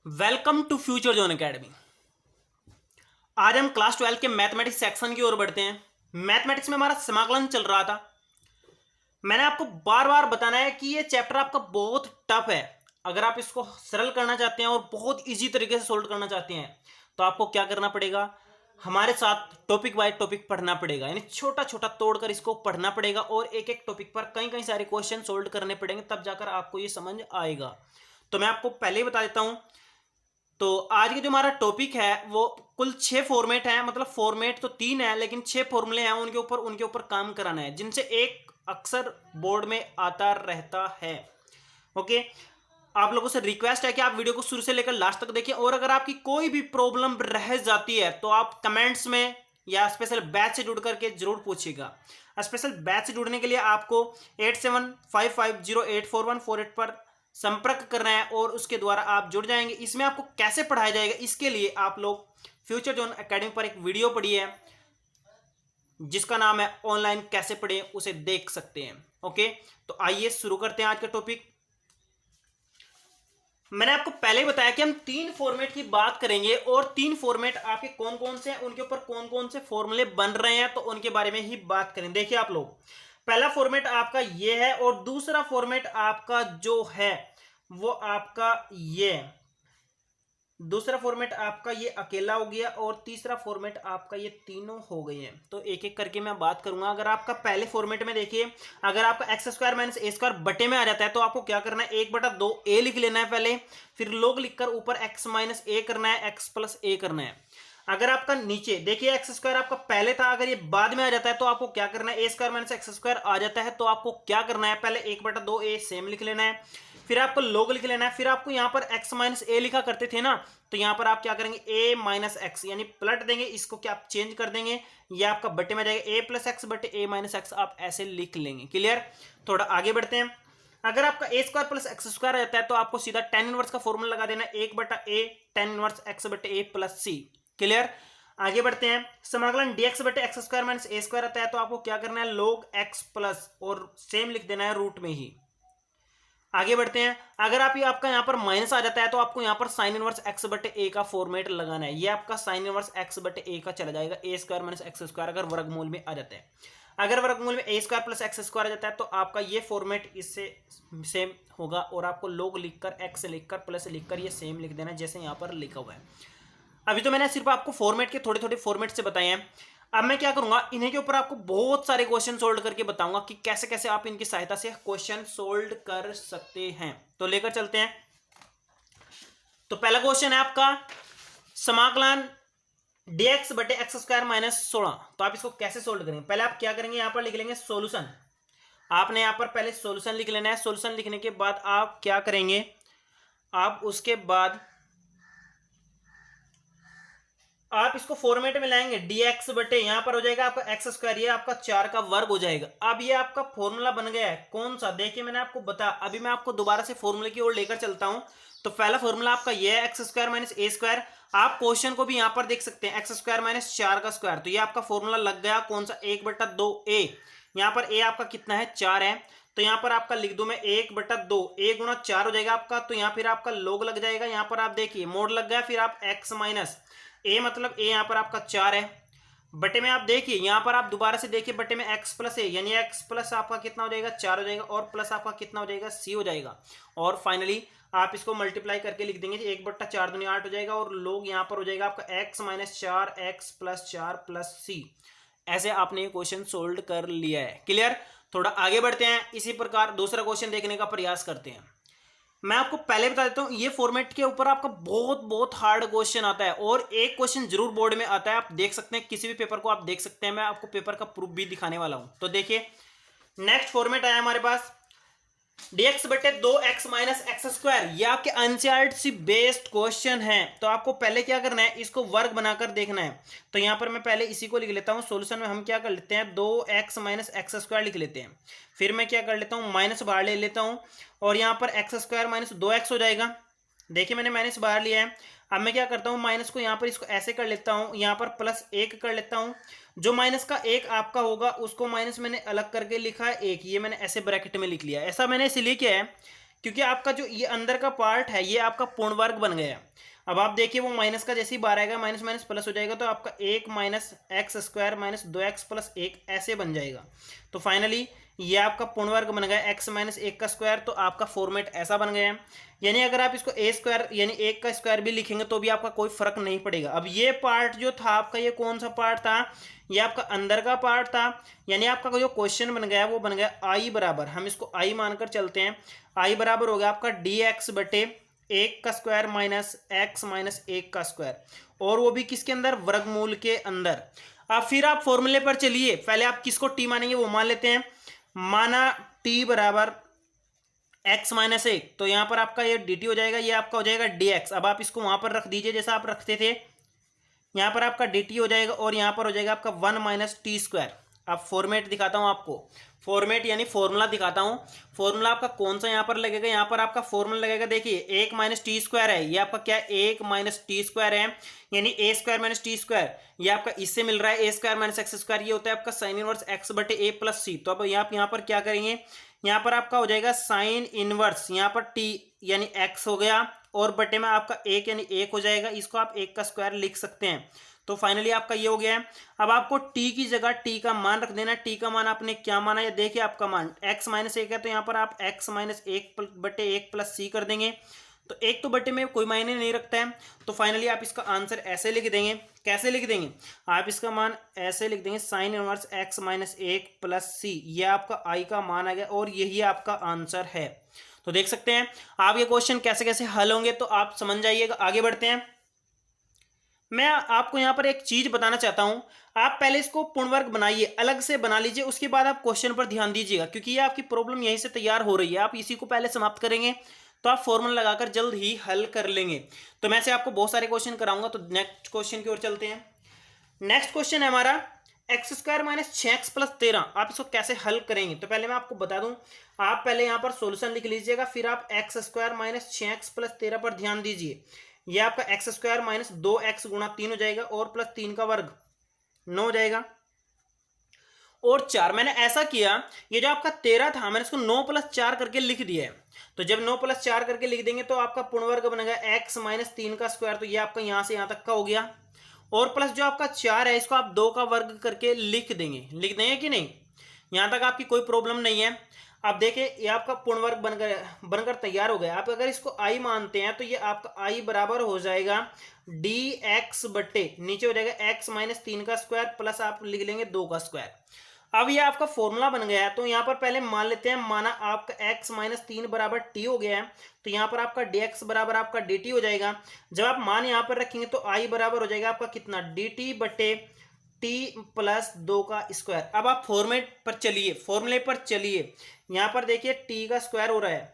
Welcome to future zone academy. आज हम class 12 के मैथमेटिक्स सेक्शन की ओर बढ़ते हैं। मैथमेटिक्स में हमारा समाकलन चल रहा था। मैंने आपको बार बार बताना है कि ये चैप्टर आपका बहुत टफ है। अगर आप इसको सरल करना चाहते हैं और बहुत इजी तरीके से सोल्व करना चाहते हैं तो आपको क्या करना पड़ेगा, हमारे साथ टॉपिक बाय टॉपिक पढ़ना पड़ेगा, यानी छोटा छोटा तोड़कर इसको पढ़ना पड़ेगा और एक एक टॉपिक पर कई कई सारे क्वेश्चन सोल्व करने पड़ेंगे, तब जाकर आपको ये समझ आएगा। तो मैं आपको पहले ही बता देता हूं। तो आज की जो हमारा टॉपिक है वो कुल 6 फॉर्मेट है, मतलब फॉर्मेट तो 3 है लेकिन 6 फॉर्मूले हैं, उनके ऊपर काम कराना है, जिनसे एक अक्सर बोर्ड में आता रहता है। ओके, आप लोगों से रिक्वेस्ट है कि आप वीडियो को शुरू से लेकर लास्ट तक देखिए, और अगर आपकी कोई भी प्रॉब्लम रह जाती है तो आप कमेंट्स में या स्पेशल बैच से जुड़ करके जरूर पूछिएगा। स्पेशल बैच से जुड़ने के लिए आपको 8755084148 पर संपर्क करना है और उसके द्वारा आप जुड़ जाएंगे। इसमें आपको कैसे पढ़ाया जाएगा, इसके लिए आप लोग फ्यूचर जोन एकेडमी पर एक वीडियो पढ़ी है जिसका नाम है ऑनलाइन कैसे पढ़ें, उसे देख सकते हैं। ओके, तो आइए शुरू करते हैं आज का टॉपिक। मैंने आपको पहले ही बताया कि हम 3 फॉर्मेट की बात करेंगे और 3 फॉर्मेट आपके कौन कौन से हैं, उनके ऊपर कौन कौन से फॉर्मूले बन रहे हैं, तो उनके बारे में ही बात करें। देखिए आप लोग, पहला फॉर्मेट आपका ये है और दूसरा फॉर्मेट आपका जो है वो आपका ये है। दूसरा फॉर्मेट आपका ये अकेला हो गया और तीसरा फॉर्मेट आपका ये तीनों हो गए हैं। तो एक एक करके मैं बात करूंगा। अगर आपका पहले फॉर्मेट में देखिए, अगर आपका एक्स स्क्वायर माइनस ए स्क्वायर बटे में आ जाता है तो आपको क्या करना है, 1/2 ए लिख लेना है पहले, फिर लोग लिखकर ऊपर एक्स माइनस ए करना है, एक्स प्लस ए करना है। अगर आपका नीचे देखिए एक्स स्क्वायर आपका पहले था, अगर ये बाद में आ जाता है तो आपको क्या करना है, ए स्क्वायर माइनस एक्स स्क्वायर आ जाता है तो आपको क्या करना है, पहले 1/2 ए सेम लिख लेना है, फिर आपको लोग लिख लेना है। फिर आपको यहां पर एक्स माइनस ए लिखा करते थे ना, तो यहां पर आप क्या करेंगे, ए माइनस एक्स, यानी पलट देंगे इसको, क्या आप चेंज कर देंगे, ये आपका बटे में जाएगा ए प्लस एक्स बटे ए माइनस एक्स, आप ऐसे लिख लेंगे। क्लियर। थोड़ा आगे बढ़ते हैं। अगर आपका ए स्क्वायर प्लस एक्स स्क्वायर रहता है तो आपको सीधा tan इनवर्स का फॉर्मूला लगा देना, 1/a tan इनवर्स एक्स बटे ए प्लस सी। क्लियर। आगे बढ़ते हैं। समाकलन dx बटे एक्स स्क्वायर माइनस ए स्क्वायर आता है तो आपको क्या करना है, log x प्लस और सेम लिख देना है रूट में ही। आगे बढ़ते हैं। अगर आप ये आपका यहाँ पर माइनस आ जाता है तो आपको यहाँ पर साइन इनवर्स एक्स बटे ए का फॉर्मेट लगाना है। ये आपका साइन इनवर्स एक्स बटे ए का चला जाएगा, ए स्क्वायर माइनस एक्स स्क्वायर अगर वर्गमूल में आ जाता है। अगर वर्गमूल में ए स्क्वायर प्लस एक्स स्क्वायर आ जाता है तो आपका ये फॉर्मेट इससे सेम होगा और आपको लोग लिखकर एक्स लिखकर प्लस लिखकर ये सेम लिख देना जैसे यहाँ पर लिखा हुआ है। अभी तो मैंने सिर्फ आपको फॉर्मेट के थोड़े थोड़े फॉर्मेट से बताए हैं। अब मैं क्या करूंगा, इन्हीं के ऊपर आपको बहुत सारे क्वेश्चन सोल्व करके बताऊंगा कि कैसे कैसे आप इनकी सहायता से क्वेश्चन सोल्व कर सकते हैं। तो लेकर चलते हैं। तो पहला क्वेश्चन है आपका समाकलन dx बटे एक्स स्क्वायर माइनस 16। तो आप इसको कैसे सोल्व करेंगे, पहले आप क्या करेंगे, यहां पर लिख लेंगे सोल्यूशन। आपने यहां पर पहले सोल्यूशन लिख लेना है। सोल्यूशन लिखने के बाद आप क्या करेंगे, आप उसके बाद आप इसको फॉर्मेट में लाएंगे, dx बटे यहां पर हो जाएगा आपका एक्स स्क्वायर, ये आपका 4 का वर्ग हो जाएगा। अब ये आपका फॉर्मूला बन गया है कौन सा, देखिए मैंने आपको बताया। अभी मैं आपको दोबारा से फॉर्मूले की ओर लेकर चलता हूं। तो पहला फॉर्मूला आपका ये है एक्स स्क्वायर माइनस ए स्क्वायर। आप क्वेश्चन को भी यहां पर देख सकते हैं, एक्स स्क्वायर माइनस 4 का स्क्वायर। तो ये आपका फॉर्मूला लग गया कौन सा, 1/2 ए। यहाँ पर ए आपका कितना है, 4 है। तो यहाँ पर आपका लिख दूं मैं 1/2, ए गुणा 4 हो जाएगा आपका। तो यहाँ फिर आपका लोग लग जाएगा, यहाँ पर आप देखिए मोड लग गया, फिर आप एक्स माइनस ए, मतलब ए यहाँ पर आपका 4 है, बटे में आप देखिए यहाँ पर आप दोबारा से देखिए बटे में एक्स प्लस ए, यानी एक्स प्लस आपका कितना हो जाएगा, 4 हो जाएगा, और प्लस आपका कितना हो जाएगा, सी हो जाएगा। और फाइनली आप इसको मल्टीप्लाई करके लिख देंगे, 1/4 दूनी 8 हो जाएगा, और लोग यहाँ पर हो जाएगा आपका x minus 4 x plus 4 plus C. ऐसे आपने ये क्वेश्चन सोल्व कर लिया है। क्लियर। थोड़ा आगे बढ़ते हैं, इसी प्रकार दूसरा क्वेश्चन देखने का प्रयास करते हैं। मैं आपको पहले बता देता हूं, ये फॉर्मेट के ऊपर आपका बहुत बहुत हार्ड क्वेश्चन आता है और एक क्वेश्चन जरूर बोर्ड में आता है। आप देख सकते हैं, किसी भी पेपर को आप देख सकते हैं। मैं आपको पेपर का प्रूफ भी दिखाने वाला हूं। तो देखिए नेक्स्ट फॉर्मेट आया हमारे पास, dx बटे 2x माइनस एक्स स्क्वायर। ये आपके एनसीईआरटी बेस्ड क्वेश्चन है। तो आपको पहले क्या करना है, इसको वर्ग बनाकर देखना है। तो यहां पर मैं पहले इसी को लिख लेता हूं। सॉल्यूशन में हम क्या कर लेते हैं, 2x माइनस एक्स स्क्वायर लिख लेते हैं। फिर मैं क्या कर लेता हूं, माइनस बाहर ले लेता हूं और यहां पर एक्स स्क्वायर माइनस 2x हो जाएगा। देखिए मैंने माइनस बाहर लिया है। अब मैं क्या करता हूं, माइनस को यहां पर इसको ऐसे कर लेता हूं, यहां पर +1 कर लेता हूं। जो माइनस का 1 आपका होगा उसको माइनस मैंने अलग करके लिखा है 1, ये मैंने ऐसे ब्रैकेट में लिख लिया। ऐसा मैंने इसलिए किया है क्योंकि आपका जो ये अंदर का पार्ट है ये आपका पूर्ण वर्ग बन गया। अब आप देखिए वो माइनस का जैसे ही बाहर आएगा माइनस माइनस प्लस हो जाएगा, तो आपका 1 minus x square minus 2x plus 1 ऐसे बन जाएगा। तो फाइनली ये आपका पूर्ण वर्ग बन गया x माइनस 1 का स्क्वायर, तो आपका फॉर्मेट ऐसा बन गया है। यानी अगर आप इसको a स्क्वायर यानी 1 का स्क्वायर भी लिखेंगे तो भी आपका कोई फर्क नहीं पड़ेगा। अब ये पार्ट जो था आपका, ये कौन सा पार्ट था, ये आपका अंदर का पार्ट था। यानी आपका जो क्वेश्चन बन गया वो बन गया आई बराबर, हम इसको आई मानकर चलते हैं, आई बराबर हो गया आपका dx बटे 1 का स्क्वायर माइनस x माइनस 1 का स्क्वायर, और वो भी किसके अंदर, वर्गमूल के अंदर। अब फिर आप फॉर्मूले पर चलिए, पहले आप किसको t मानेंगे वो मान लेते हैं। माना t बराबर x माइनस 1, तो यहाँ पर आपका ये dt हो जाएगा, ये आपका हो जाएगा dx। अब आप इसको वहां पर रख दीजिए जैसा आप रखते थे, यहाँ पर आपका dt हो जाएगा और यहाँ पर हो जाएगा आपका 1 माइनस टी स्क्वायर। अब फॉर्मेट दिखाता हूँ आपको, फॉर्मेट यानी फॉर्मूला दिखाता हूँ। फॉर्मूला आपका कौन सा यहाँ पर लगेगा, यहाँ पर आपका फॉर्मूला लगेगा, देखिए 1 माइनस टी स्क्वायर है, ये आपका क्या है 1 माइनस टी स्क्वायर है, यानी ए स्क्वायर माइनस टी स्क्वायर, ये आपका इससे मिल रहा है ए स्क्वायर माइनस एक्स स्क्वायर, ये होता है आपका साइन इनवर्स एक्स बटे ए प्लस सी। तो अब आप यहाँ पर क्या करेंगे, यहाँ पर आपका हो जाएगा साइन इनवर्स, यहाँ पर टी यानी एक्स हो गया और बटे में आपका एक यानी 1 हो जाएगा, इसको आप 1 का स्क्वायर लिख सकते हैं। तो फाइनली आपका ये हो गया है। अब आपको t की जगह t का मान रख देना। t का मान आपने क्या माना है, देखिए आपका मान x माइनस 1 है, तो यहाँ पर आप x माइनस 1 बटे 1 प्लस सी कर देंगे। तो एक तो बटे में कोई मायने नहीं रखता है, तो फाइनली आप इसका आंसर ऐसे लिख देंगे। कैसे लिख देंगे, आप इसका मान ऐसे लिख देंगे sine inverse x minus 1 plus C, ये आपका i का मान आ गया और यही आपका आंसर है। तो देख सकते हैं आप ये क्वेश्चन कैसे कैसे हल होंगे, तो आप समझ जाइएगा। आगे बढ़ते हैं, मैं आपको यहाँ पर एक चीज बताना चाहता हूं। आप पहले इसको पूर्ण वर्ग बनाइए, अलग से बना लीजिए, उसके बाद आप क्वेश्चन पर ध्यान दीजिएगा, क्योंकि ये आपकी प्रॉब्लम यहीं से तैयार हो रही है। आप इसी को पहले समाप्त करेंगे तो आप फॉर्मूला लगाकर जल्द ही हल कर लेंगे। तो मैं से आपको बहुत सारे क्वेश्चन कराऊंगा, तो नेक्स्ट क्वेश्चन की ओर चलते हैं। नेक्स्ट क्वेश्चन है हमारा x square minus 6x plus 13। आप इसको कैसे हल करेंगे, तो पहले मैं आपको बता दूं, आप पहले यहाँ पर सोल्यूशन लिख लीजिएगा, फिर आप x square minus 6x plus 13 पर ध्यान दीजिए। ये आपका एक्स स्क्वायर माइनस 2x गुणा 3 हो जाएगा और प्लस 3 का वर्ग 9 हो जाएगा और 4। मैंने ऐसा किया, ये जो आपका 13 था मैंने इसको 9 प्लस 4 करके लिख दिया है। तो जब 9 प्लस 4 करके लिख देंगे तो आपका पूर्ण वर्ग बनेगा x माइनस 3 का स्क्वायर, तो ये आपका यहाँ से यहाँ तक का हो गया। और प्लस जो आपका 4 है इसको आप 2 का वर्ग करके लिख देंगे कि नहीं, यहाँ तक आपकी कोई प्रॉब्लम नहीं है। आप देखिए ये आपका पूर्ण वर्ग बनकर तैयार हो गया। आप अगर इसको i मानते हैं तो ये आपका i बराबर हो जाएगा dx बटे नीचे हो जाएगा x माइनस 3 का स्क्वायर प्लस आप लिख लेंगे 2 का स्क्वायर। अब ये आपका फॉर्मूला बन गया है, तो यहाँ पर पहले मान लेते हैं, माना आपका x माइनस 3 बराबर t हो गया है, तो यहाँ पर आपका dx बराबर आपका dt हो जाएगा। जब आप मान यहाँ पर रखेंगे तो i बराबर हो जाएगा आपका कितना, dt बटे t प्लस 2 का स्क्वायर। अब आप फॉर्मेट पर चलिए, फॉर्मूले पर चलिए, यहाँ पर देखिए t का स्क्वायर हो रहा है,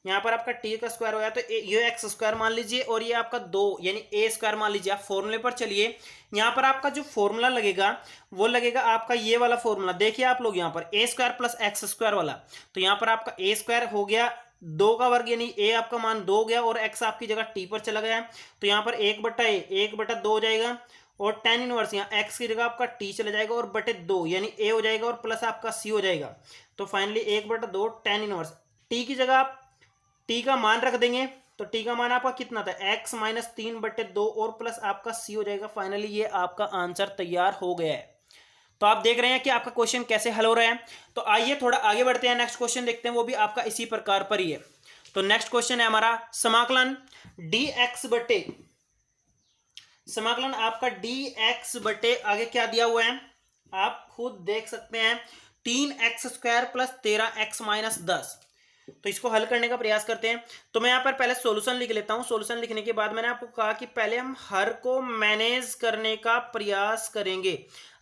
यहाँ पर आपका t का स्क्वायर हो गया, तो ये एक्स स्क्वायर मान लीजिए और ये आपका 2 यानी a स्क्वायर मान लीजिए। आप फॉर्मूले पर चलिए, यहाँ पर आपका जो फॉर्मूला लगेगा वो लगेगा आपका ये वाला फॉर्मूला। देखिए आप लोग यहाँ पर a square plus x square वाला, तो यहाँ पर आपका a स्क्वायर हो गया 2 का वर्ग यानी a आपका मान 2 हो गया और x आपकी जगह t पर चला गया, तो यहाँ पर 1 बटा a 1 बटा 2 हो जाएगा और tan इनवर्स यहाँ x की जगह आपका t चला जाएगा और बटे 2 यानी a हो जाएगा और प्लस आपका c हो जाएगा। तो फाइनली 1 बटा 2 tan इनवर्स, t की जगह आप t का मान रख देंगे, तो t का मान आपका कितना था, x माइनस 3 बटे 2 और प्लस आपका c हो जाएगा। फाइनली ये आपका आंसर तैयार हो गया है। तो आप देख रहे हैं कि आपका क्वेश्चन कैसे हल हो रहा है। तो आइए थोड़ा आगे बढ़ते हैं, नेक्स्ट क्वेश्चन देखते हैं, वो भी आपका इसी प्रकार पर ही है। तो नेक्स्ट क्वेश्चन है हमारा समाकलन dx बटे, समाकलन आपका dx बटे आगे क्या दिया हुआ है आप खुद देख सकते हैं, 3x square plus 13x minus 10। तो इसको हल करने का प्रयास करते हैं। तो मैं यहाँ पर पहले सॉल्यूशन लिख लेता हूँ। सॉल्यूशन लिखने के बाद मैंने आपको कहा कि पहले हम हर को मैनेज करने का प्रयास करेंगे।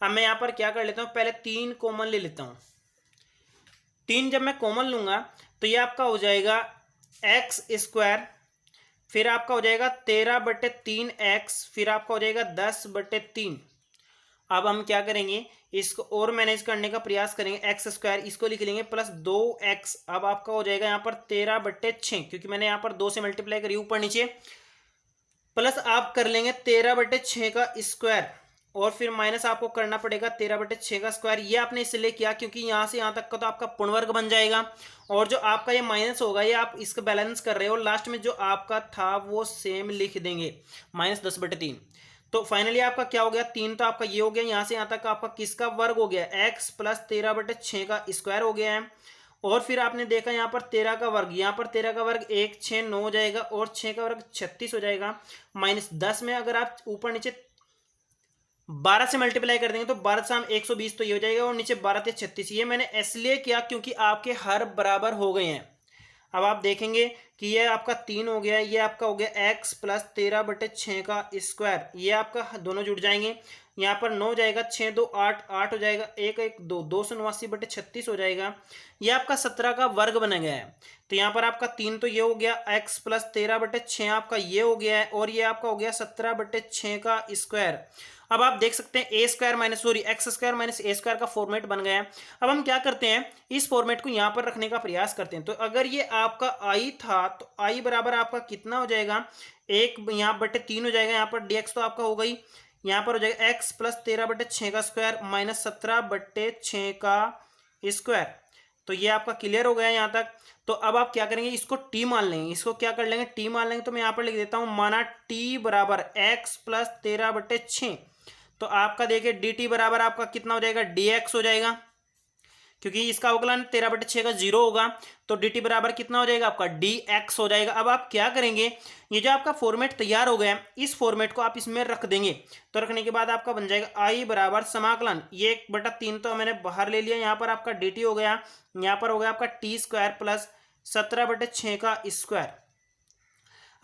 अब मैं यहाँ पर क्या कर लेता हूँ, पहले 3 कॉमन ले लेता हूँ। 3 जब मैं कॉमन लूंगा तो ये आपका हो जाएगा एक्स स्क्वायर, फिर आपका हो जाएगा 13 बटे 3x, फिर आपका हो जाएगा 10 बटे 3। अब हम क्या करेंगे, इसको और मैनेज करने का प्रयास करेंगे। एक्स स्क्वायर इसको लिख लेंगे प्लस 2x, अब आपका हो जाएगा यहाँ पर 13 बटे 6, क्योंकि मैंने यहाँ पर 2 से मल्टीप्लाई करी ऊपर नीचे, प्लस आप कर लेंगे 13 बटे 6 का स्क्वायर, और फिर माइनस आपको करना पड़ेगा 13/6 का स्क्वायर। ये आपने इसलिए किया क्योंकि यहाँ से यहाँ तक का तो आपका पूर्ण वर्ग बन जाएगा, और जो आपका ये माइनस होगा ये आप इसका बैलेंस कर रहे हो, लास्ट में जो आपका था वो सेम लिख देंगे, -10/3। तो फाइनली आपका क्या हो गया, 3 तो आपका ये हो गया, यहाँ से यहाँ तक आपका किसका वर्ग हो गया, x + 13/6 का स्क्वायर हो गया है। और फिर आपने देखा यहाँ पर 13 का वर्ग, यहाँ पर 13 का वर्ग 1 6 9 हो जाएगा, और 6 का वर्ग 36 हो जाएगा, -10 में अगर आप ऊपर नीचे 12 से मल्टीप्लाई कर देंगे तो 12 से हम 120, तो ये हो जाएगा, और नीचे 12 × 36। ये मैंने इसलिए किया क्योंकि आपके हर बराबर हो गए हैं। अब आप देखेंगे कि ये आपका 3 हो गया, ये आपका हो गया x + 13/6 का स्क्वायर, ये आपका दोनों जुड़ जाएंगे, यहाँ पर 9 जाएगा, 6 2 8 8 हो जाएगा, 1 1 2 289/36 हो जाएगा, ये आपका 17 का वर्ग बना गया है। तो यहाँ पर आपका 3 तो ये हो गया, x + 13/6 आपका ये हो गया है, और ये आपका हो गया 17/6 का स्क्वायर। अब आप देख सकते हैं x² - a² का फॉर्मेट बन गया है। अब हम क्या करते हैं, इस फॉर्मेट को यहाँ पर रखने का प्रयास करते हैं। तो अगर ये आपका i था तो i बराबर आपका कितना हो जाएगा, 1 यहाँ बटे 3 हो जाएगा, यहाँ पर dx तो आपका हो गई, यहाँ पर हो जाएगा x + 13/6 का स्क्वायर -17/6 का स्क्वायर। तो ये आपका क्लियर हो गया यहाँ तक। तो अब आप क्या करेंगे, इसको t मान लेंगे, इसको क्या कर लेंगे, t मान लेंगे। तो मैं यहाँ पर लिख देता हूँ, माना t बराबर x + 13/6, तो आपका देखिए dt बराबर आपका कितना हो जाएगा, dx हो जाएगा, क्योंकि इसका अवकलन 13/6 का 0 होगा, तो dt बराबर कितना हो जाएगा आपका, dx हो जाएगा। अब आप क्या करेंगे, ये जो आपका फॉर्मेट तैयार हो गया है, इस फॉर्मेट को आप इसमें रख देंगे। तो रखने के बाद आपका बन जाएगा i बराबर समाकलन, ये 1/3 तो मैंने बाहर ले लिया, यहाँ पर आपका dt हो गया, यहाँ पर हो गया आपका t² + 17/6 का स्क्वायर।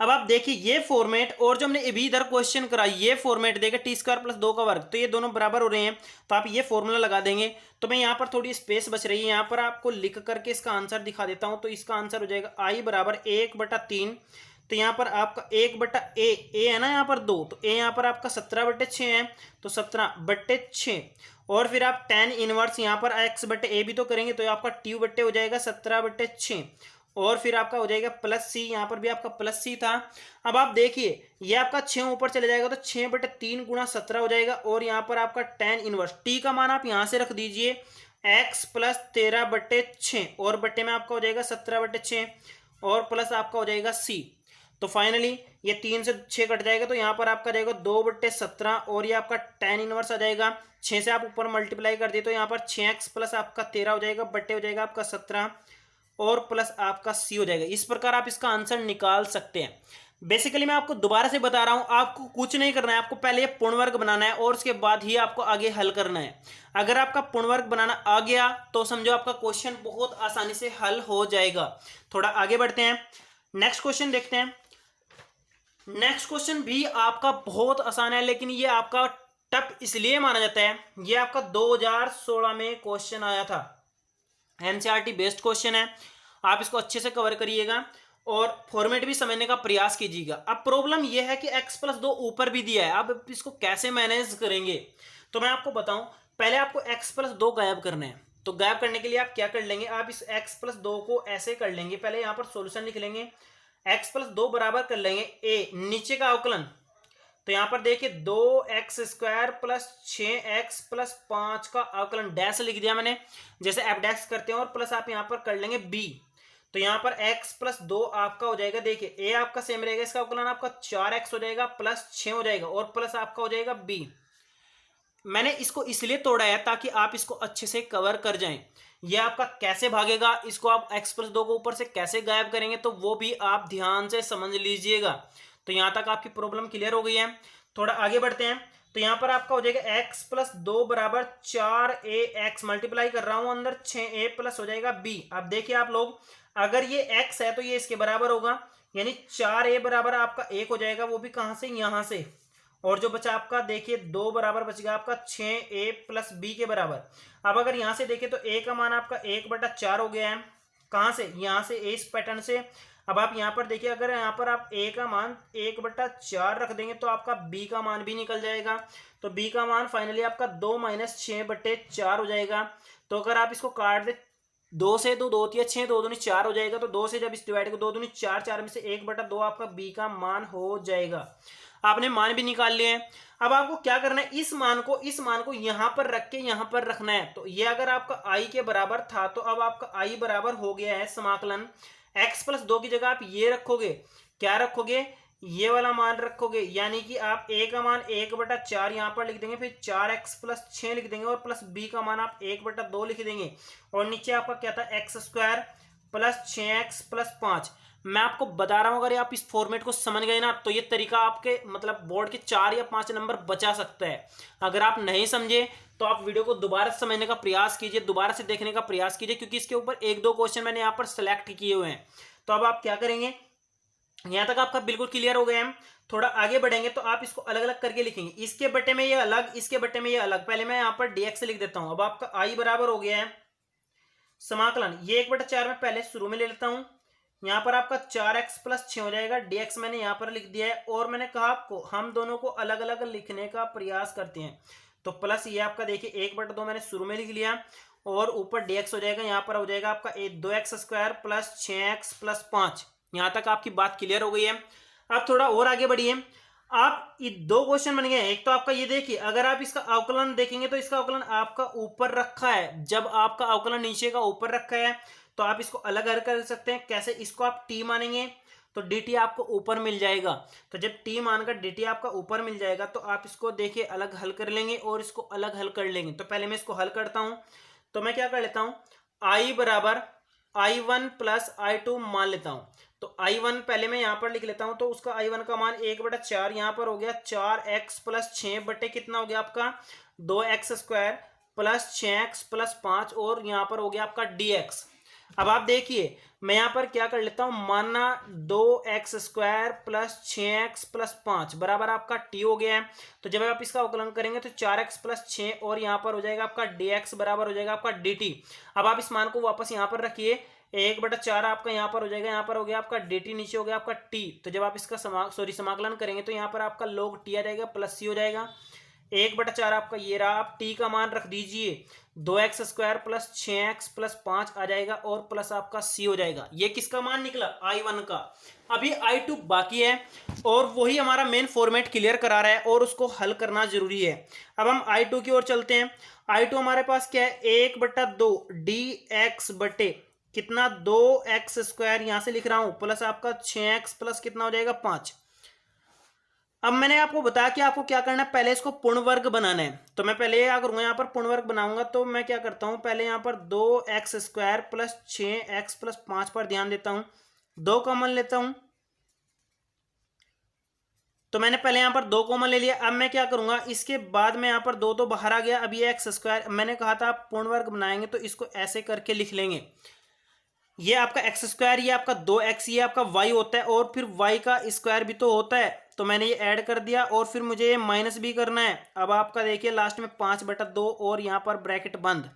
अब आप देखिए ये फॉर्मेट और जो हमने अभी इधर क्वेश्चन करा, ये फॉर्मेट देगा t² + 2 का वर्ग, तो ये दोनों बराबर हो रहे हैं, तो आप ये फॉर्मूला लगा देंगे। तो मैं यहाँ पर थोड़ी स्पेस बच रही है, यहाँ पर आपको लिख करके इसका आंसर दिखा देता हूँ। तो इसका आंसर हो जाएगा i बराबर 1/3, तो यहाँ पर आपका 1/a है ना, यहाँ पर 2, तो a यहाँ पर आपका 17/6 है, तो 17/6, और फिर आप tan इनवर्स यहाँ पर x/a भी तो करेंगे, तो आपका t/a हो जाएगा 17/6, और फिर आपका हो जाएगा +c, यहाँ पर भी आपका +c था। अब आप देखिए ये आपका 6 ऊपर चले जाएगा, तो 6/3 × 17 हो जाएगा, और यहाँ पर आपका tan इनवर्स t का मान आप यहाँ से रख दीजिए, x + 13/6, और बट्टे में आपका हो जाएगा 17/6, और प्लस आपका हो जाएगा c। तो फाइनली ये 3 से 6 कट जाएगा, तो यहाँ पर आपका जाएगा 2/17, और ये आपका tan इनवर्स आ जाएगा, 6 से आप ऊपर मल्टीप्लाई कर दिए तो यहाँ पर 6x + आपका 13 हो जाएगा, बट्टे हो जाएगा आपका 17, और प्लस आपका सी हो जाएगा। इस प्रकार आप इसका आंसर निकाल सकते हैं। बेसिकली मैं आपको दोबारा से बता रहा हूं, आपको कुछ नहीं करना है, आपको पहले ये पूर्ण वर्ग बनाना है, और उसके बाद ही आपको आगे हल करना है। अगर आपका पूर्ण वर्ग बनाना आ गया तो समझो आपका क्वेश्चन बहुत आसानी से हल हो जाएगा। थोड़ा आगे बढ़ते हैं, नेक्स्ट क्वेश्चन देखते हैं। नेक्स्ट क्वेश्चन भी आपका बहुत आसान है, लेकिन ये आपका टफ इसलिए माना जाता है, ये आपका 2016 में क्वेश्चन आया था, एनसीईआरटी बेस्ड क्वेश्चन है। आप इसको अच्छे से कवर करिएगा और फॉर्मेट भी समझने का प्रयास कीजिएगा। अब प्रॉब्लम यह है कि x + 2 ऊपर भी दिया है, अब इसको कैसे मैनेज करेंगे, तो मैं आपको बताऊं। पहले आपको x + 2 गायब करना है, तो गायब करने के लिए आप क्या कर लेंगे, आप इस x + 2 को ऐसे कर लेंगे, पहले यहां पर सॉल्यूशन लिख लेंगे, x + 2 बराबर कर लेंगे a, नीचे का अवकलन, तो यहां पर देखिए 2x² + 6x + 5 का अवकलन, डैश लिख दिया मैंने, जैसे f' करते हैं, और प्लस आप यहां पर कर लेंगे b, तो यहां पर x + 2 आपका हो जाएगा, देखिए a आपका सेम रहेगा, इसका अवकलन आपका 4x हो जाएगा, प्लस 6 हो जाएगा, और प्लस आपका हो जाएगा b। मैंने इसको इसलिए तोड़ा है ताकि आप इसको अच्छे से कवर कर जाएं। ये आपका कैसे भागेगा, इसको आप x + 2 को ऊपर से कैसे गायब करेंगे, तो वो भी आप ध्यान से समझ लीजिएगा। तो यहां तक आपकी प्रॉब्लम क्लियर हो गई है। थोड़ा आगे बढ़ते हैं, तो यहां पर आपका हो जाएगा x + 2 बराबर 4ax, मल्टीप्लाई कर रहा हूं अंदर, 6a प्लस हो जाएगा b। अब देखिए आप लोग, अगर ये x है तो ये इसके बराबर होगा, यानी 4a बराबर आपका 1 हो जाएगा, वो भी कहां से, यहां से, और जो बचा आपका देखिए 2 बराबर बच गया आपका 6a + b के बराबर। अब अगर यहां से देखें तो a का मान आपका 1/4 हो गया है, कहां से, यहां से, इस पैटर्न से। अब आप यहां पर देखिए, अगर यहां पर आप a का मान 1/4 रख देंगे तो आपका b का मान भी निकल जाएगा, तो b का मान फाइनली आपका 2 - 6/4 हो जाएगा। तो अगर आप इसको काट दे 2 से 2 2 तिया 6, 2 दूनी 4 हो जाएगा। तो 2 से जब इस डिवाइड को 2 दूनी 4, 4 में से 1/2 आपका बी का मान हो जाएगा। आपने मान भी निकाल लिए हैं। अब आपको क्या करना है, इस मान को यहां पर रख के यहां पर रखना है। तो ये अगर आपका आई के बराबर था तो अब आपका आई बराबर हो गया है समाकलन x+2 की जगह आप ये रखोगे, क्या रखोगे, ये वाला मान रखोगे, यानी कि आप a का मान 1/4 यहां पर लिख देंगे, फिर 4x+6 लिख देंगे और प्लस b का मान आप 1/2 लिख देंगे। और नीचे आपका क्या था, x² प्लस 6x प्लस 5। मैं आपको बता रहा हूं, अगर आप इस फॉर्मेट को समझ गए ना तो ये तरीका आपके मतलब बोर्ड के 4 या 5 नंबर बचा सकता है। अगर आप नहीं समझे तो आप वीडियो को दोबारा समझने का प्रयास कीजिए, दोबारा से देखने का प्रयास कीजिए, क्योंकि इसके ऊपर 1-2 क्वेश्चन मैंने यहाँ पर सेलेक्ट किए हुए हैं। तो अब आप क्या करेंगे, यहां तक आपका बिल्कुल क्लियर हो गया है। थोड़ा आगे बढ़ेंगे तो आप इसको अलग अलग करके लिखेंगे, इसके बटे में ये अलग, इसके बटे में ये अलग। पहले मैं यहाँ पर dx लिख देता हूं। अब आपका आई बराबर हो गया है समाकलन, ये 1/4 में पहले शुरू में ले लेता हूं, यहाँ पर आपका 4x+6 हो जाएगा, dx मैंने यहाँ पर लिख दिया है। और मैंने कहा आपको हम दोनों को अलग अलग लिखने का प्रयास करते हैं। तो प्लस ये आपका देखिए 1/2 मैंने शुरू में लिख लिया और ऊपर dx हो जाएगा, यहाँ पर हो जाएगा आपका 2x² प्लस 6x प्लस 5। यहाँ तक आपकी बात क्लियर हो गई है। अब थोड़ा और आगे बढ़िए, आप ये 2 क्वेश्चन बन गए। एक तो आपका ये देखिए, अगर आप इसका अवकलन देखेंगे तो इसका अवकलन आपका ऊपर रखा है। जब आपका अवकलन नीचे का ऊपर रखा है तो आप इसको अलग अलग कर सकते हैं। कैसे, इसको आप t मानेंगे तो dt आपको ऊपर मिल जाएगा। तो जब t मानकर dt आपका ऊपर मिल जाएगा तो आप इसको देखिए अलग हल कर लेंगे और इसको अलग हल कर लेंगे। तो पहले मैं इसको हल करता हूं। तो मैं क्या कर लेता हूं, i बराबर i1 प्लस i2 मान लेता हूं। तो i1 पहले मैं यहां पर लिख लेता हूं। तो उसका i1 का मान 1/4 यहां पर हो गया 4x प्लस 6 बटे कितना हो गया आपका 2x² प्लस 6x प्लस 5 और यहां पर हो गया आपका dx। अब आप देखिए मैं यहां पर क्या कर लेता हूं, माना 2x² प्लस 6x प्लस 5 बराबर आपका t हो गया है। तो जब आप इसका अवकलन करेंगे तो 4x प्लस 6 और यहां पर हो जाएगा आपका dx बराबर हो जाएगा आपका dt। अब आप इस मान को वापस यहां पर रखिए, 1/4 आपका यहाँ पर हो जाएगा, यहाँ पर हो गया आपका dt, नीचे हो गया आपका t। तो जब आप इसका समाकलन करेंगे तो यहाँ पर आपका log t आ जाएगा प्लस c हो जाएगा। 1/4 आपका ये रहा, आप t का मान रख दीजिए 2x² प्लस 6x प्लस 5 आ जाएगा और प्लस आपका c हो जाएगा। ये किसका मान निकला, i1 का। अभी i2 बाकी है और वही हमारा मेन फॉर्मेट क्लियर करा रहा है और उसको हल करना जरूरी है। अब हम i2 की ओर चलते हैं। i2 हमारे पास क्या है, 1/2 dx बटे कितना 2x² यहां से लिख रहा हूं प्लस आपका 6x प्लस कितना हो जाएगा 5। अब मैंने आपको बताया कि आपको क्या करना है, पहले इसको पूर्ण वर्ग बनाना है। तो मैं पहले क्या करूंगा, यहाँ पर पूर्ण वर्ग बनाऊंगा। तो मैं क्या करता हूँ, पहले यहाँ पर 2x² प्लस 6x प्लस 5 पर ध्यान देता हूँ, 2 कॉमन लेता हूँ। तो मैंने पहले यहाँ पर 2 कॉमन ले लिया। अब मैं क्या करूंगा, इसके बाद में यहाँ पर 2 तो बाहर आ गया। अब ये x², मैंने कहा था आप पूर्ण वर्ग बनाएंगे तो इसको ऐसे करके लिख लेंगे। ये आपका x², ये आपका 2x, ये आपका y होता है और फिर y का स्क्वायर भी तो होता है। तो मैंने ये ऐड कर दिया और फिर मुझे ये माइनस भी करना है। अब आपका देखिए लास्ट में 5/2 और यहाँ पर ब्रैकेट बंद।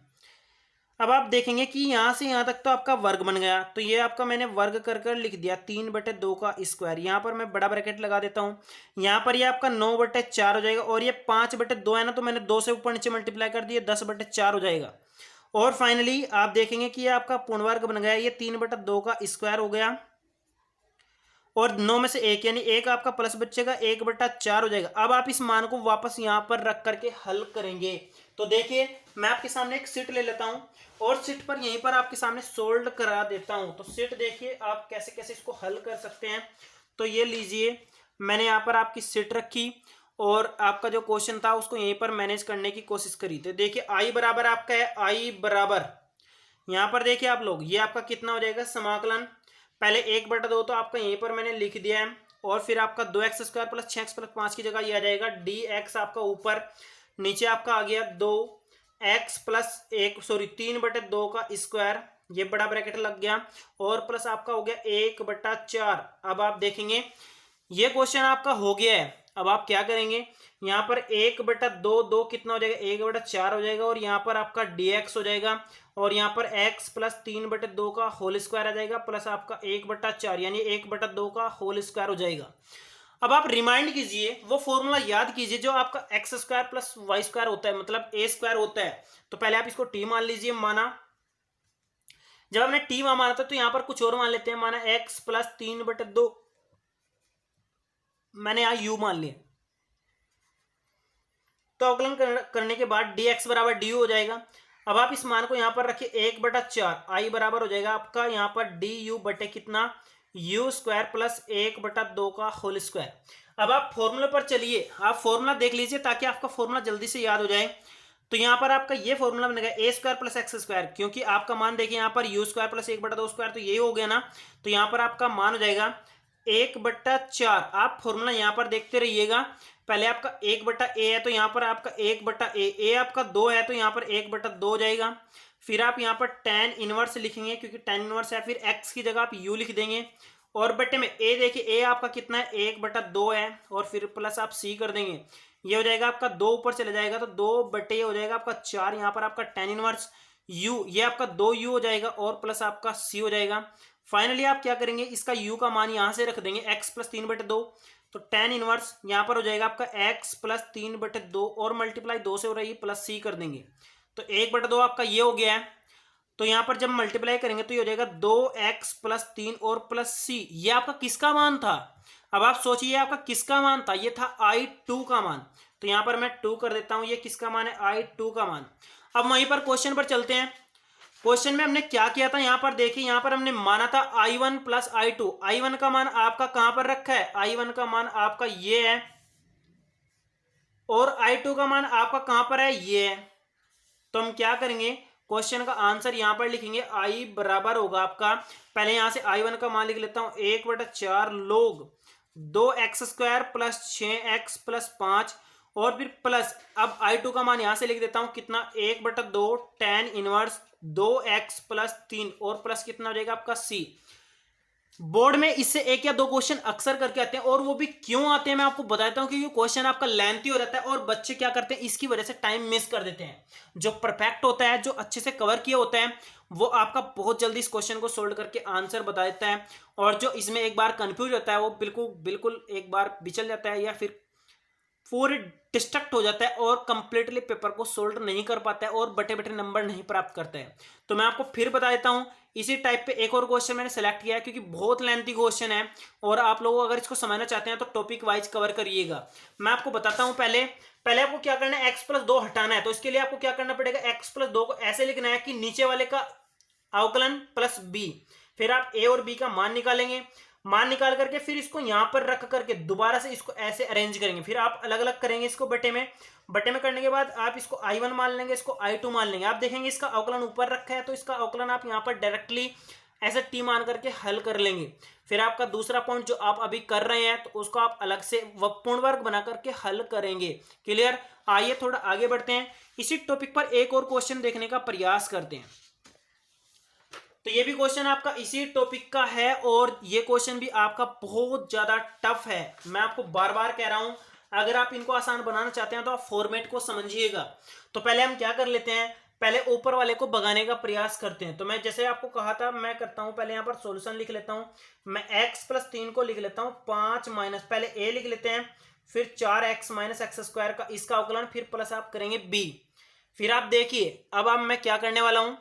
अब आप देखेंगे कि यहाँ से यहाँ तक तो आपका वर्ग बन गया। तो ये आपका मैंने वर्ग कर कर लिख दिया 3/2 का स्क्वायर। यहाँ पर मैं बड़ा ब्रैकेट लगा देता हूँ। यहाँ पर ये आपका 9/4 हो जाएगा और ये 5/2 है ना, तो मैंने 2 से ऊपर नीचे मल्टीप्लाई कर दिया, 10/4 हो जाएगा। और फाइनली आप देखेंगे कि ये आपका पूर्ण वर्ग बन गया, ये 3/2 का स्क्वायर हो गया और 9 में से 1 यानी 1 आपका प्लस बचेगा, 1/4 हो जाएगा। अब आप इस मान को वापस यहां पर रख करके हल करेंगे। तो देखिए मैं आपके सामने एक शीट ले लेता हूं और शीट पर यहीं पर आपके सामने सोल्व करा देता हूं। तो शीट देखिए आप कैसे कैसे इसको हल कर सकते हैं। तो ये लीजिए, मैंने यहाँ पर आपकी शीट रखी और आपका जो क्वेश्चन था उसको यहीं पर मैनेज करने की कोशिश करी। तो देखिए आई बराबर आपका है, आई बराबर यहाँ पर देखिए आप लोग, ये आपका कितना हो जाएगा समाकलन, पहले 1/2 तो आपका यहीं पर मैंने लिख दिया है और फिर आपका 2x² प्लस 6x प्लस 5 की जगह ये आ जाएगा dx आपका ऊपर, नीचे आपका आ गया 2x प्लस 3/2 का स्क्वायर, ये बड़ा ब्रैकेट लग गया और प्लस आपका हो गया 1/4। अब आप देखेंगे ये क्वेश्चन आपका हो गया है। अब आप क्या करेंगे, यहाँ पर 1/2 2 कितना हो जाएगा, 1/4 हो जाएगा और यहाँ पर आपका dx हो जाएगा और यहाँ पर x प्लस 3/2 का होल स्क्वायर आ जाएगा प्लस आपका 1/4 यानी 1/2 का होल स्क्वायर हो जाएगा। अब आप रिमाइंड कीजिए, वो फॉर्मूला याद कीजिए जो आपका x² प्लस y² होता है, मतलब a² होता है। तो पहले आप इसको t मान लीजिए, माना जब हमने टी वहां माना था तो यहाँ पर कुछ और मान लेते हैं, माना x प्लस 3/2, मैंने यहाँ u मान लिया। तो अवकलन करने के बाद dx बराबर du हो जाएगा। अब आप इस मान को यहाँ पर रखिए 1/4, i बराबर हो जाएगा आपका यहाँ पर du बटे कितना, u स्क्वायर प्लस 1/2 का होल स्क्वायर। अब आप फॉर्मूले पर चलिए, आप फॉर्मूला देख लीजिए ताकि आपका फॉर्मूला जल्दी से याद हो जाए। तो यहाँ पर आपका ये फॉर्मूला बनेगा ए स्क्वायर प्लस एक्स स्क्वायर, क्योंकि आपका मान देखिए यहाँ पर यू स्क्वायर प्लस 1/2 स्क्वायर, तो ये हो गया ना। तो यहाँ पर आपका मान हो जाएगा 1/4। आप फॉर्मूला यहाँ पर देखते रहिएगा। पहले आपका 1/a है तो यहाँ पर आपका 1/a आपका 2 है तो यहाँ पर 1/2 हो जाएगा। फिर आप यहाँ पर tan इनवर्स लिखेंगे क्योंकि tan इनवर्स है, फिर x की जगह आप u लिख देंगे और बटे में a, देखिए a आपका कितना है, 1/2 है, और फिर प्लस आप c कर देंगे। ये हो जाएगा आपका 2 ऊपर चले जाएगा तो 2/, हो जाएगा आपका 4। यहाँ पर आपका tan इनवर्स u, ये आपका 2u हो जाएगा और प्लस आपका c हो जाएगा। फाइनली आप क्या करेंगे, इसका u का मान यहाँ से रख देंगे x प्लस 3/2, तो tan इनवर्स यहाँ पर हो जाएगा आपका x प्लस 3/2 और मल्टीप्लाई 2 से हो रही है प्लस c कर देंगे, तो 1/2 आपका ये हो गया है। तो यहाँ पर जब मल्टीप्लाई करेंगे तो ये हो जाएगा 2x प्लस 3 और प्लस c। ये आपका किसका मान था, अब आप सोचिए आपका किसका मान था, ये था I2 का मान। तो यहाँ पर मैं 2 कर देता हूँ, ये किसका मान है, I2 का मान। अब वहीं पर क्वेश्चन पर चलते हैं। क्वेश्चन में हमने क्या किया था, यहाँ पर देखिए, यहाँ पर हमने माना था I1 प्लस I2। I1 का मान आपका कहां पर रखा है, I1 का मान आपका ये है, और I2 का मान आपका कहां पर है, ये है। तो हम क्या करेंगे, क्वेश्चन का आंसर यहां पर लिखेंगे, I बराबर होगा आपका, पहले यहां से I1 का मान लिख लेता हूं, 1/4 लोग 2x square plus 6x plus 5, और फिर प्लस, अब I2 का मान यहां से लिख देता हूं कितना, 1/2 tan इनवर्स 2x प्लस 3 और प्लस कितना हो जाएगा आपका c। बोर्ड में इससे एक या दो क्वेश्चन अक्सर करके आते हैं, और वो भी क्यों आते हैं मैं आपको बताता हूं, क्योंकि क्वेश्चन आपका लेंथी हो जाता है और बच्चे क्या करते हैं, इसकी वजह से टाइम मिस कर देते हैं। जो परफेक्ट होता है, जो अच्छे से कवर किया होता है, वो आपका बहुत जल्दी इस क्वेश्चन को सोल्व करके आंसर बता देता है, और जो इसमें एक बार कंफ्यूज होता है वो बिल्कुल एक बार बिचल जाता है या फिर पूरे डिस्ट्रैक्ट हो जाता है और कंप्लीटली पेपर को सोल्व नहीं कर पाता है और बटे बटे नंबर नहीं प्राप्त करता है। तो मैं आपको फिर बता देता हूं, इसी टाइप पे एक और क्वेश्चन मैंने सेलेक्ट किया है क्योंकि बहुत लेंथी क्वेश्चन है और आप लोग अगर इसको समझना चाहते हैं तो टॉपिक वाइज कवर करिएगा। मैं आपको बताता हूं, पहले आपको क्या करना है, x+2 हटाना है। तो इसके लिए आपको क्या करना पड़ेगा, x+2 को ऐसे लिखना है कि नीचे वाले का अवकलन प्लस b, फिर आप a और b का मान निकालेंगे, मान निकाल करके फिर इसको यहां पर रख करके दोबारा से इसको ऐसे अरेंज करेंगे, फिर आप अलग अलग करेंगे इसको बटे में करने के बाद आप इसको I1 मान लेंगे, इसको I2 मान लेंगे। आप देखेंगे इसका अवकलन ऊपर रखा है तो इसका अवकलन आप यहां पर डायरेक्टली ऐसे टी मान करके हल कर लेंगे। फिर आपका दूसरा पॉइंट जो आप अभी कर रहे हैं तो उसको आप अलग से पूर्ण वर्ग बना करके हल करेंगे। क्लियर, आइए थोड़ा आगे बढ़ते हैं, इसी टॉपिक पर एक और क्वेश्चन देखने का प्रयास करते हैं। तो ये भी क्वेश्चन आपका इसी टॉपिक का है और ये क्वेश्चन भी आपका बहुत ज्यादा टफ है। मैं आपको बार बार कह रहा हूं, अगर आप इनको आसान बनाना चाहते हैं तो आप फॉर्मेट को समझिएगा। तो पहले हम क्या कर लेते हैं, पहले ऊपर वाले को भगाने का प्रयास करते हैं। तो मैं जैसे आपको कहा था मैं करता हूं, पहले यहां पर सॉल्यूशन लिख लेता हूं। मैं x+3 को लिख लेता हूं 5 माइनस, पहले a लिख लेते हैं, फिर 4x माइनस एक्स स्क्वायर का इसका अवकलन, फिर प्लस आप करेंगे b। फिर आप देखिए अब मैं क्या करने वाला हूं,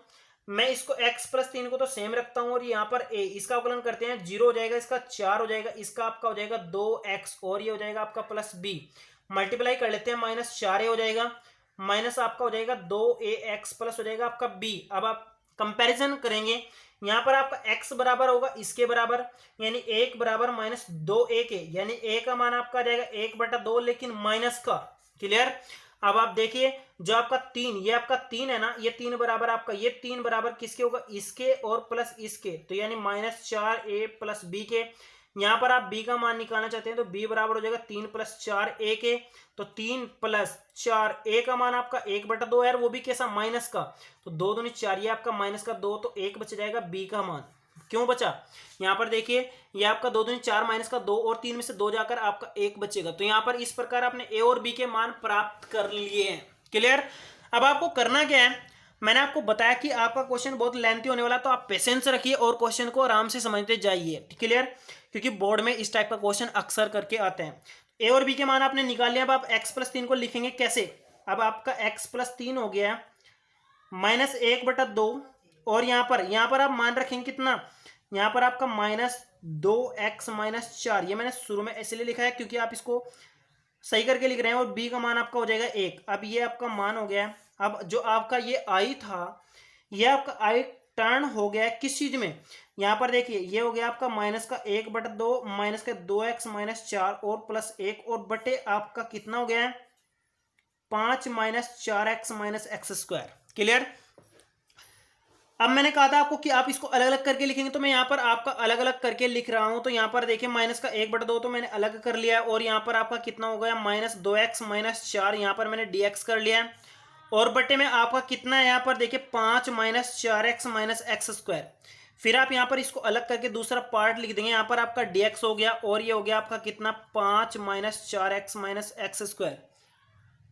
मैं इसको x+3 को तो सेम रखता हूं और यहाँ पर a, इसका अवकलन करते हैं, 0 हो जाएगा, इसका 4 हो जाएगा, इसका आपका हो जाएगा 2x और ये हो जाएगा आपका प्लस b। मल्टीप्लाई कर लेते हैं, -4a हो जाएगा, माइनस आपका हो जाएगा 2ax प्लस हो जाएगा आपका b। अब आप कंपैरिजन करेंगे, यहाँ पर आपका x बराबर होगा इसके बराबर, यानी 1 बराबर -2a के, यानी a का मान आपका आ जाएगा 1/2 लेकिन माइनस का। क्लियर, अब आप देखिए जो आपका 3, ये आपका 3 है ना, ये 3 बराबर आपका, ये 3 बराबर किसके होगा, इसके और प्लस इसके, तो यानी -4a प्लस b के। यहाँ पर आप b का मान निकालना चाहते हैं तो b बराबर हो जाएगा 3 + 4a के, तो 3 + 4a का मान आपका 1/2 है, वो भी कैसा, माइनस का, तो 2 दूनी 4, ये आपका -2, तो 1 बच जाएगा b का मान। क्यों बचा, यहाँ पर देखिए ये आपका 2 दूनी 4 -2 और 3 में से 2 जाकर आपका 1 बचेगा। तो यहाँ पर इस प्रकार आपने a और b के मान प्राप्त कर लिए हैं। क्लियर, अब आपको करना क्या है, मैंने आपको बताया कि आपका क्वेश्चन बहुत लेंथी होने वाला, तो आप पेशेंस रखिए और क्वेश्चन को आराम से समझते जाइए। क्लियर, क्योंकि बोर्ड में इस टाइप का क्वेश्चन अक्सर करके आते हैं। a और b के मान आपने निकाल लिया, अब आप x+3 को लिखेंगे कैसे, अब आपका x+3 हो गया -1/2 और यहाँ पर आप मान रखेंगे कितना, यहाँ पर आपका -2x-4, ये मैंने शुरू में इसलिए लिखा है क्योंकि आप इसको सही करके लिख रहे हैं, और b का मान आपका हो जाएगा 1। अब ये आपका मान हो गया है। अब जो आपका ये i था, ये आपका i टर्न हो गया है किस चीज में, यहाँ पर देखिए ये हो गया आपका -1/2 -2x-4 और +1 और बटे आपका कितना हो गया है 5 -4x-x²। क्लियर। अब मैंने कहा था आपको कि आप इसको अलग अलग करके लिखेंगे, तो मैं यहाँ पर आपका अलग अलग करके लिख रहा हूं। तो यहाँ पर देखिए -1/2 तो मैंने अलग कर लिया है, और यहाँ पर आपका कितना हो गया -2x-4, यहाँ पर मैंने dx कर लिया है, और बटे में आपका कितना है यहाँ पर देखिए 5 -4x-x²। फिर आप यहाँ पर इसको अलग करके दूसरा पार्ट लिख देंगे, यहाँ पर आपका dx हो गया, और ये हो गया आपका कितना 5 -4x-x²।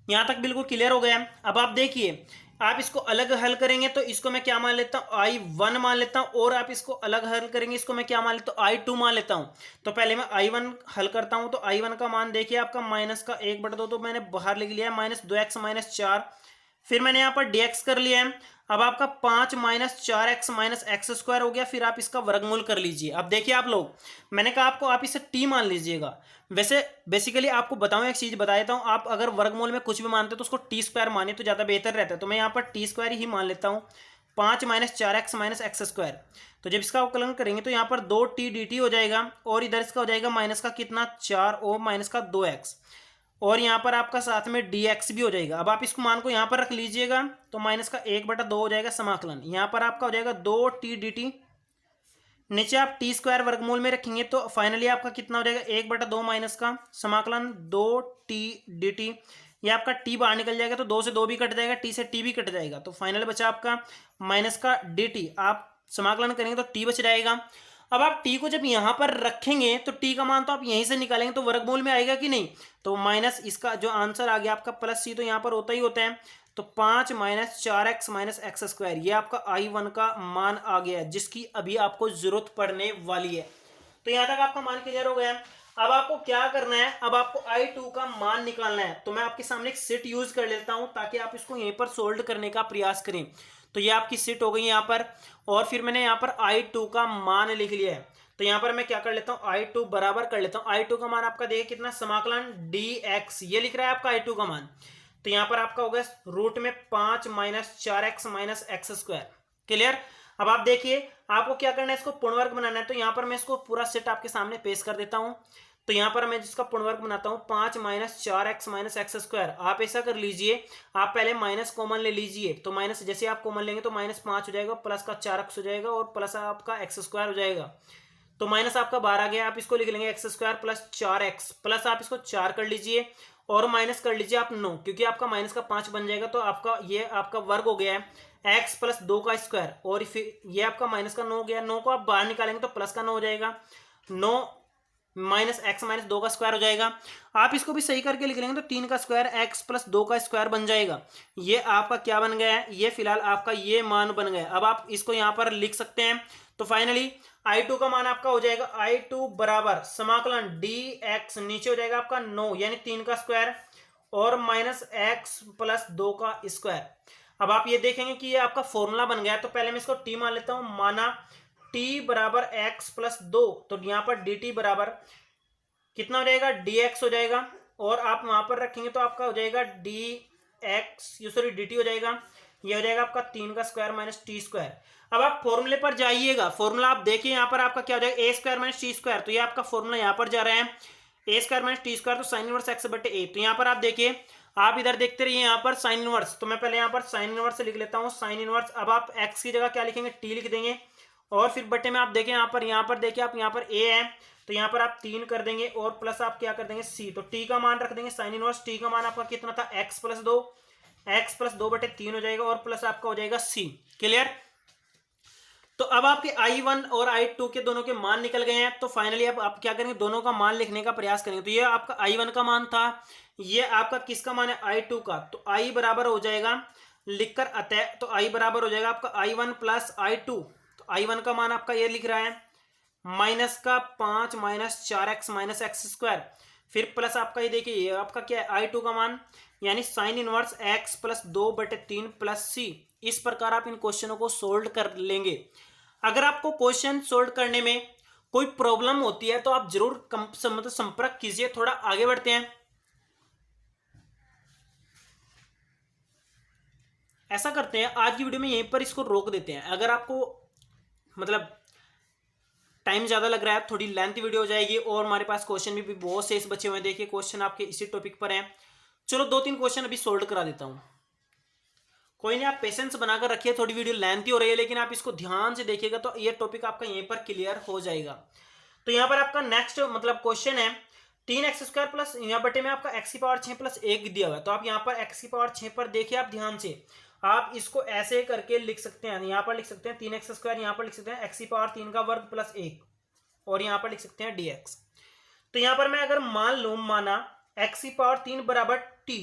यहां तक बिल्कुल क्लियर हो गया। अब आप देखिए आप इसको अलग हल करेंगे तो इसको मैं क्या मान लेता हूं I1 मान लेता हूं, और आप इसको अलग हल करेंगे इसको मैं क्या मान लेता हूं I2 मान लेता हूं। तो पहले मैं I1 हल करता हूं, तो I1 का मान देखिए आपका -1/2 तो मैंने बाहर लिख लिया है -2x-4, फिर मैंने यहाँ पर dx कर लिया है। अब आपका 5 -4x-x² हो गया, फिर आप इसका वर्गमूल कर लीजिए। अब देखिए आप लोग, मैंने कहा आपको आप इसे t मान लीजिएगा। वैसे बेसिकली आपको बताऊं, एक चीज बता देता हूं, आप अगर वर्गमूल में कुछ भी मानते हो तो उसको t² मानिए तो ज्यादा बेहतर रहता है। तो मैं यहाँ पर t² ही मान लेता हूँ, 5 -4x-x²। तो जब इसका अवकलन करेंगे तो यहाँ पर 2t dt हो जाएगा, और इधर इसका हो जाएगा माइनस का कितना 4 और माइनस का 2x, और यहाँ पर आपका साथ में dx भी हो जाएगा। अब आप इसको मान को यहाँ पर रख लीजिएगा, तो -1/2 हो जाएगा समाकलन, यहाँ पर आपका हो जाएगा 2t dt, नीचे आप t² वर्गमूल में रखेंगे तो फाइनली आपका कितना हो जाएगा 1/2 माइनस का समाकलन 2t dt। ये आपका t बाहर निकल जाएगा तो 2 से 2 भी कट जाएगा, t से t भी कट जाएगा, तो फाइनल बचा आपका माइनस का dt। आप समाकलन करेंगे तो t बच जाएगा। अब आप t को जब यहाँ पर रखेंगे तो t का मान तो आप यहीं से निकालेंगे तो वर्गमूल में आएगा कि नहीं, तो माइनस इसका जो आंसर आ गया आपका +c, तो यहाँ पर होता ही होता है। तो 5 -4x-x², ये आपका I1 का मान आ गया जिसकी अभी आपको जरूरत पड़ने वाली है। तो यहाँ तक आपका मान क्लियर हो गया। अब आपको क्या करना है, अब आपको I2 का मान निकालना है। तो मैं आपके सामने एक सीट यूज कर लेता हूं ताकि आप इसको यहीं पर सोल्व करने का प्रयास करें। तो ये आपकी सीट हो गई यहाँ पर, और फिर मैंने यहाँ पर I2 का मान लिख लिया है। तो यहाँ पर मैं क्या कर लेता हूँ I2 बराबर कर लेता हूँ, I2 का मान आपका देखिए कितना समाकलन dx, ये लिख रहा है आपका I2 का मान। तो यहाँ पर आपका होगा रूट में 5 -4x-x²। क्लियर। अब आप देखिए आपको क्या करना है, इसको पूर्णवर्ग बनाना है। तो यहाँ पर मैं इसको पूरा सेट आपके सामने पेश कर देता हूँ। तो यहाँ पर मैं जिसका पूर्णवर्ग बनाता हूँ 5 -4x-x²। आप ऐसा कर लीजिए, आप पहले माइनस कॉमन ले लीजिए। तो माइनस जैसे आप कॉमन लेंगे तो -5 हो जाएगा, प्लस का 4x हो जाएगा, और प्लस आपका x² हो जाएगा। तो माइनस आपका 12 आ गया, आप इसको लिख लेंगे x² + 4x, प्लस आप इसको 4 कर लीजिए और माइनस कर लीजिए आप 9, क्योंकि आपका माइनस का 5 बन जाएगा। तो आपका ये आपका वर्ग हो गया है x + 2 का स्क्वायर, और फिर ये आपका माइनस का 9 हो गया। 9 को आप बाहर निकालेंगे तो प्लस का 9 हो जाएगा, 9 -x - 2 का स्क्वायर हो जाएगा। आप इसको भी सही करके लिख लेंगे तो 3 का स्क्वायर x + 2 का स्क्वायर बन जाएगा। ये आपका क्या बन गया है, ये फिलहाल आपका ये मान बन गया। अब आप इसको यहाँ पर लिख सकते हैं। तो फाइनली I2 का मान आपका हो जाएगा I2 बराबर समाकलन dx, नीचे हो जाएगा आपका 9 यानी 3 का स्क्वायर और -x + 2 का स्क्वायर। अब आप ये देखेंगे कि ये आपका फॉर्मूला बन गया है। तो पहले मैं इसको t मान लेता हूं, माना t बराबर x + 2, तो यहाँ पर dt बराबर कितना हो जाएगा dx हो जाएगा, और आप वहां पर रखेंगे तो आपका हो जाएगा dt हो जाएगा, ये हो जाएगा आपका 3 का स्क्वायर - t²। अब आप फॉर्मूले पर जाइएगा, फॉर्मूला आप देखिए यहाँ पर आपका क्या हो जाएगा a² - t²। तो ये आपका फॉर्मूला यहाँ पर जा रहा है a² - t², तो sin इनवर्स x/a। तो यहाँ पर आप देखिए, आप इधर देखते रहिए यहाँ पर साइन इनवर्स। तो मैं पहले यहाँ पर साइन इनवर्स लिख लेता हूँ, साइन इनवर्स। अब आप x की जगह क्या लिखेंगे, t लिख देंगे, और फिर बटे में आप देखें यहाँ पर देखिए आप यहाँ पर a है, तो यहाँ पर आप 3 कर देंगे और प्लस आप क्या कर देंगे c। तो t का मान रख देंगे साइन इनवर्स, t का मान आपका कितना था x + 2, x + 2/3 हो जाएगा, और प्लस आपका हो जाएगा c। क्लियर। तो अब आपके I1 और I2 के दोनों के मान निकल गए हैं। तो फाइनली अब आप क्या करेंगे, दोनों का मान लिखने का प्रयास करेंगे। तो ये आपका I1 का मान था, ये आपका किसका मान है I2 का। तो I बराबर हो जाएगा लिखकर अतः, तो I बराबर हो जाएगा आपका I1 + I2। तो I1 का मान आपका ये लिख रहा है -5 -4x - x²। फिर प्लस आपका ये देखिए ये आपका क्या है I2 का मान, यानी sign inverse x plus 2/3 plus c। इस प्रकार आप इन क्वेश्चनों को सोल्व कर लेंगे। अगर आपको क्वेश्चन सोल्व करने में कोई प्रॉब्लम होती है तो आप जरूर मतलब संपर्क कीजिए। थोड़ा आगे बढ़ते हैं। ऐसा करते हैं आज की वीडियो में यहीं पर इसको रोक देते हैं। अगर आपको मतलब टाइम ज़्यादा लग रहा है, थोड़ी लेंथ वीडियो हो जाएगी और हमारे पास क्वेश्चन भी बहुत से इस बचे हुए हैं। देखिए क्वेश्चन आपके इसी टॉपिक पर हैं। चलो 2-3 क्वेश्चन अभी सोल्व करा देता हूँ। कोई नहीं, आप पेशेंस बनाकर रखिए, थोड़ी वीडियो लेंथी हो रही है लेकिन आप इसको ध्यान से देखिएगा तो ये टॉपिक आपका यहीं पर क्लियर हो जाएगा। तो यहाँ पर आपका नेक्स्ट मतलब क्वेश्चन है 3x² प्लस यहाँ बटे में आपका x⁻6 प्लस 1 दिया हुआ है। तो आप यहाँ पर x⁻6 पर देखिए, आप ध्यान से आप इसको ऐसे करके लिख सकते हैं। यहाँ पर लिख सकते हैं 3x², यहाँ पर लिख सकते हैं x⁻3 का वर्ग प्लस 1 और यहाँ पर लिख सकते हैं dx। तो यहाँ पर मैं अगर मान लूँ माना x⁻3 बराबर t,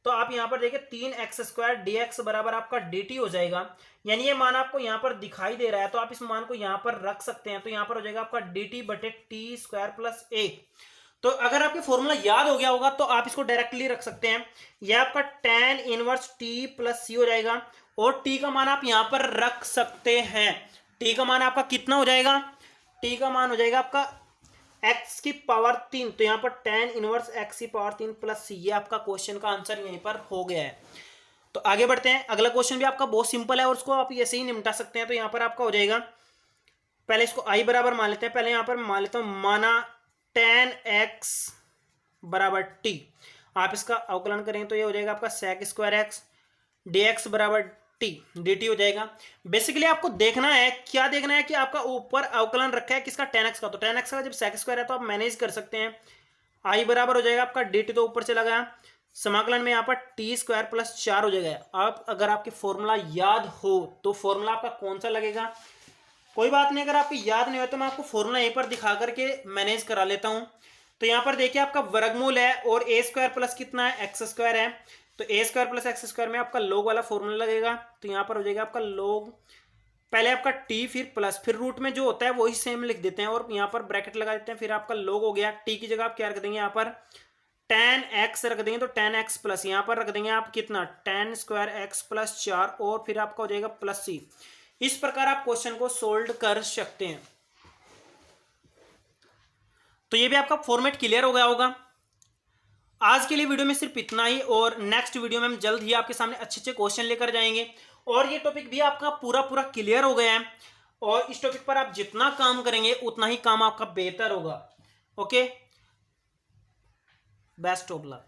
तो आप यहाँ पर देखिए 3x² dx बराबर आपका dt हो जाएगा। यानी ये मान आपको यहाँ पर दिखाई दे रहा है तो आप इस मान को यहाँ पर रख सकते हैं। तो यहाँ पर हो जाएगा आपका dt/t² प्लस 1। तो अगर आपके फॉर्मूला याद हो गया होगा तो आप इसको डायरेक्टली रख सकते हैं। यह आपका tan inverse t plus c हो जाएगा और t का मान आप यहाँ पर रख सकते हैं। t का मान आपका कितना हो जाएगा? t का मान हो जाएगा आपका x⁻3। तो यहाँ पर tan inverse x⁻3 plus c। ये आपका क्वेश्चन का आंसर यहीं पर हो गया है। तो आगे बढ़ते हैं। अगला क्वेश्चन भी आपका बहुत सिंपल है और उसको आप ऐसे ही निपटा सकते हैं। तो यहाँ पर आपका हो जाएगा, पहले इसको i बराबर मान लेते हैं। पहले यहाँ पर मान लेता हूँ माना tan x बराबर t। आप इसका अवकलन करें तो ये हो जाएगा आपका sec² dx बराबर t dt हो जाएगा। बेसिकली आपको देखना है, क्या देखना है कि आपका ऊपर अवकलन रखा है किसका? tan x का। तो tan x का जब sec² है तो आप मैनेज कर सकते हैं। i बराबर हो जाएगा आपका dt, तो ऊपर चला गया, समाकलन में यहाँ पर t² प्लस 4 हो जाएगा। आप अगर आपके फॉर्मूला याद हो तो फॉर्मूला आपका कौन सा लगेगा? कोई बात नहीं, अगर आपको याद नहीं हो तो मैं आपको फॉर्मूला यहीं पर दिखा करके मैनेज करा लेता हूं। तो यहाँ पर देखिए आपका वर्गमूल है और a² प्लस कितना है? x² है। तो a² प्लस x² में आपका log वाला फॉर्मूला लगेगा। तो यहाँ पर हो जाएगा आपका log, पहले आपका t फिर प्लस, फिर रूट में जो होता है वही सेम लिख देते हैं और यहाँ पर ब्रैकेट लगा देते हैं। फिर आपका log हो गया। t की जगह आप क्या रख देंगे? यहाँ पर tan x रख देंगे। तो tan x प्लस यहाँ पर रख देंगे आप कितना? tan² x प्लस 4 और फिर आपका हो जाएगा प्लस c। इस प्रकार आप क्वेश्चन को सोल्व कर सकते हैं। तो ये भी आपका फॉर्मेट क्लियर हो गया होगा। आज के लिए वीडियो में सिर्फ इतना ही और नेक्स्ट वीडियो में हम जल्द ही आपके सामने अच्छे अच्छे क्वेश्चन लेकर जाएंगे और ये टॉपिक भी आपका पूरा क्लियर हो गया है। और इस टॉपिक पर आप जितना काम करेंगे उतना ही काम आपका बेहतर होगा। Okay, best of luck.